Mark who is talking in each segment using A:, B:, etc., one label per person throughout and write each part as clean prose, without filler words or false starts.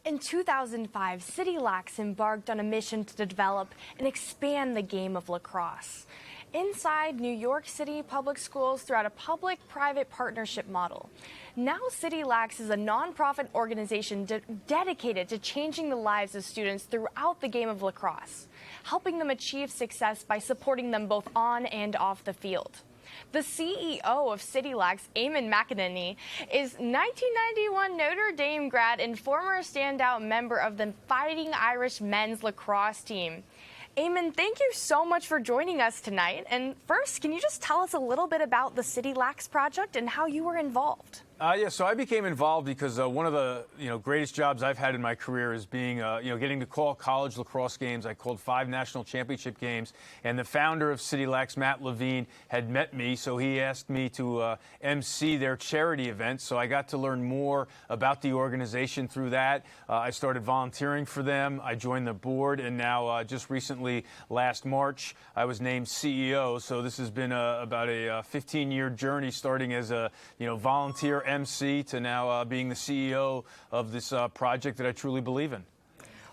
A: In 2005, CityLax embarked on a mission to develop and expand the game of lacrosse inside New York City public schools throughout a public-private partnership model. Now CityLax is a nonprofit organization dedicated to changing the lives of students throughout the game of lacrosse, helping them achieve success by supporting them both on and off the field. The CEO of CityLax, Eamon McAnaney, is 1991 Notre Dame grad and former standout member of the Fighting Irish men's lacrosse team. Eamon, thank you so much for joining us tonight. And first, can you just tell us a little bit about the CityLax project and how you were involved?
B: So I became involved because one of the greatest jobs I've had in my career is being getting to call college lacrosse games. I called 5 national championship games, and the founder of CityLax, Matt Levine, had met me, so he asked me to MC their charity event. So I got to learn more about the organization through that. I started volunteering for them. I joined the board, and now just recently, last March, I was named CEO. So this has been about a 15-year journey, starting as a volunteer MC to now being the CEO of this project that I truly believe in.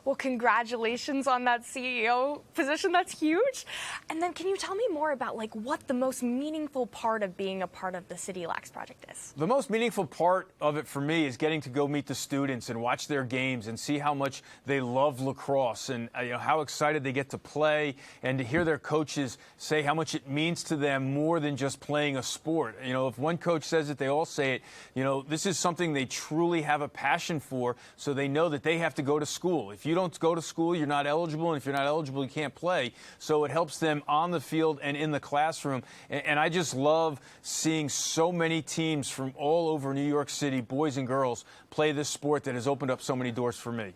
A: Well, congratulations on that CEO position. That's huge. And then can you tell me more about what the most meaningful part of being a part of the CityLax project is?
B: The most meaningful part of it for me is getting to go meet the students and watch their games and see how much they love lacrosse and how excited they get to play, and to hear their coaches say how much it means to them more than just playing a sport. If one coach says it, they all say it. This is something they truly have a passion for, so they know that they have to go to school. If you don't go to school, you're not eligible, and if you're not eligible, you can't play. So it helps them on the field and in the classroom. And I just love seeing so many teams from all over New York City, boys and girls, play this sport that has opened up so many doors for me.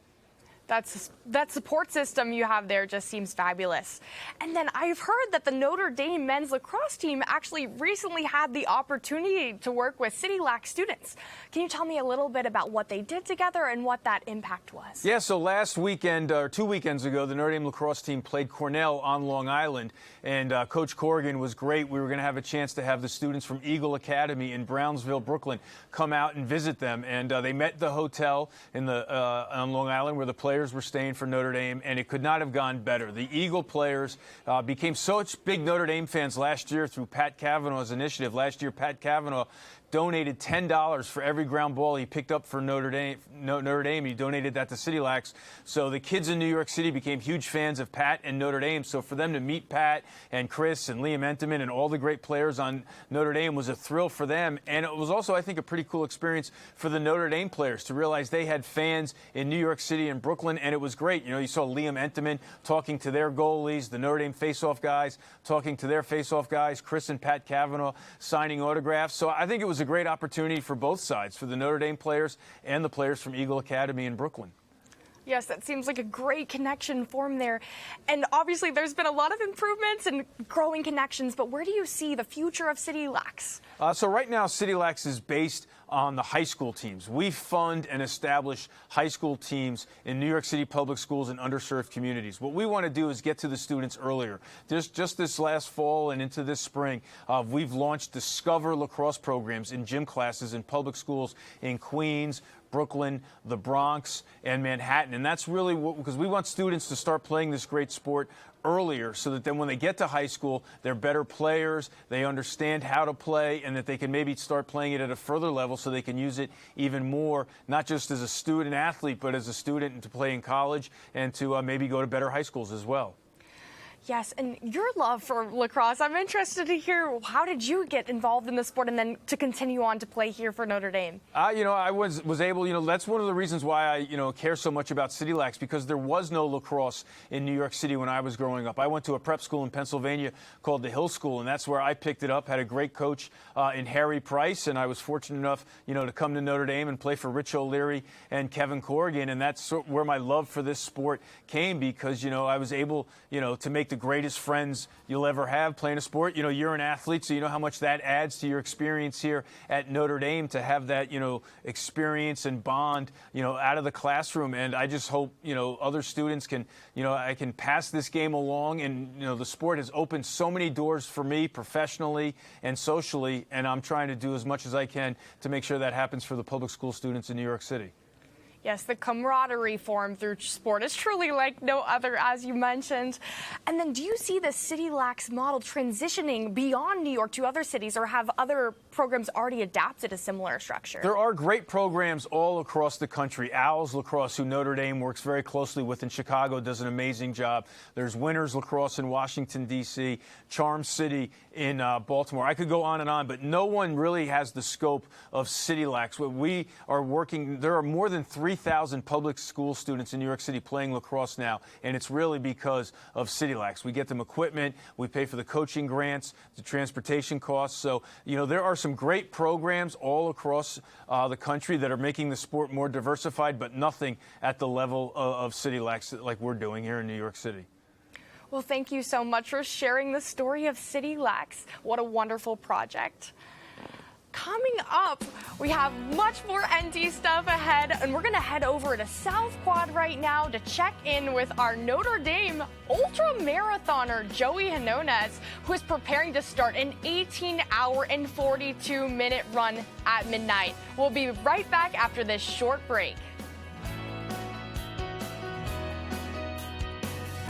A: That support system you have there just seems fabulous. And then I've heard that the Notre Dame men's lacrosse team actually recently had the opportunity to work with CityLax students. Can you tell me a little bit about what they did together and what that impact was?
B: Yeah, so last weekend, or 2 weekends ago, the Notre Dame lacrosse team played Cornell on Long Island, and Coach Corrigan was great. We were going to have a chance to have the students from Eagle Academy in Brownsville, Brooklyn, come out and visit them. And they met at the hotel on Long Island where the players were staying for Notre Dame, and it could not have gone better. The Eagle players became such big Notre Dame fans last year through Pat Cavanaugh's initiative. Last year, Pat Cavanaugh donated $10 for every ground ball he picked up for Notre Dame. He donated that to CityLax. So the kids in New York City became huge fans of Pat and Notre Dame. So for them to meet Pat and Chris and Liam Entenmann and all the great players on Notre Dame was a thrill for them. And it was also, I think, a pretty cool experience for the Notre Dame players to realize they had fans in New York City and Brooklyn, and it was great. You saw Liam Entenmann talking to their goalies, the Notre Dame face-off guys talking to their face-off guys, Chris and Pat Cavanaugh signing autographs. So I think it was a great opportunity for both sides, for the Notre Dame players and the players from Eagle Academy in Brooklyn.
A: Yes, that seems like a great connection formed there. And obviously there's been a lot of improvements and growing connections, but where do you see the future of CityLax?
B: So right now, CityLax is based on the high school teams. We fund and establish high school teams in New York City public schools and underserved communities. What we want to do is get to the students earlier. Just this last fall and into this spring, we've launched Discover Lacrosse programs in gym classes in public schools in Queens, Brooklyn, the Bronx, and Manhattan. And that's really because we want students to start playing this great sport earlier, so that then when they get to high school, they're better players, they understand how to play, and that they can maybe start playing it at a further level so they can use it even more, not just as a student athlete, but as a student and to play in college and to maybe go to better high schools as well.
A: Yes, and your love for lacrosse, I'm interested to hear, how did you get involved in the sport and then to continue on to play here for Notre Dame?
B: I was able, that's one of the reasons why I, care so much about CityLax, because there was no lacrosse in New York City when I was growing up. I went to a prep school in Pennsylvania called the Hill School, and that's where I picked it up, had a great coach in Harry Price, and I was fortunate enough, to come to Notre Dame and play for Rich O'Leary and Kevin Corrigan, and that's where my love for this sport came, because, I was able, to make the greatest friends you'll ever have playing a sport. You're an athlete, so you know how much that adds to your experience here at Notre Dame, to have that, experience and bond, out of the classroom. And I just hope, other students can, I can pass this game along. And, the sport has opened so many doors for me professionally and socially, and I'm trying to do as much as I can to make sure that happens for the public school students in New York City.
A: Yes, the camaraderie formed through sport is truly like no other, as you mentioned. And then do you see the CityLax model transitioning beyond New York to other cities, or have other programs already adapted a similar structure?
B: There are great programs all across the country. Owls Lacrosse, who Notre Dame works very closely with in Chicago, does an amazing job. There's Winners Lacrosse in Washington, D.C., Charm City in Baltimore. I could go on and on, but no one really has the scope of CityLax. We are working, there are more than 3,000 public school students in New York City playing lacrosse now, and it's really because of CityLax. We get them equipment, we pay for the coaching grants, the transportation costs. So, you know, there are some great programs all across the country that are making the sport more diversified, but nothing at the level of CityLax like we're doing here in New York City.
A: Well, thank you so much for sharing the story of CityLax. What a wonderful project. Coming up, we have much more ND stuff ahead, and we're going to head over to South Quad right now to check in with our Notre Dame ultra marathoner, Joey Hinones, who is preparing to start an 18-hour and 42-minute run at midnight. We'll be right back after this short break.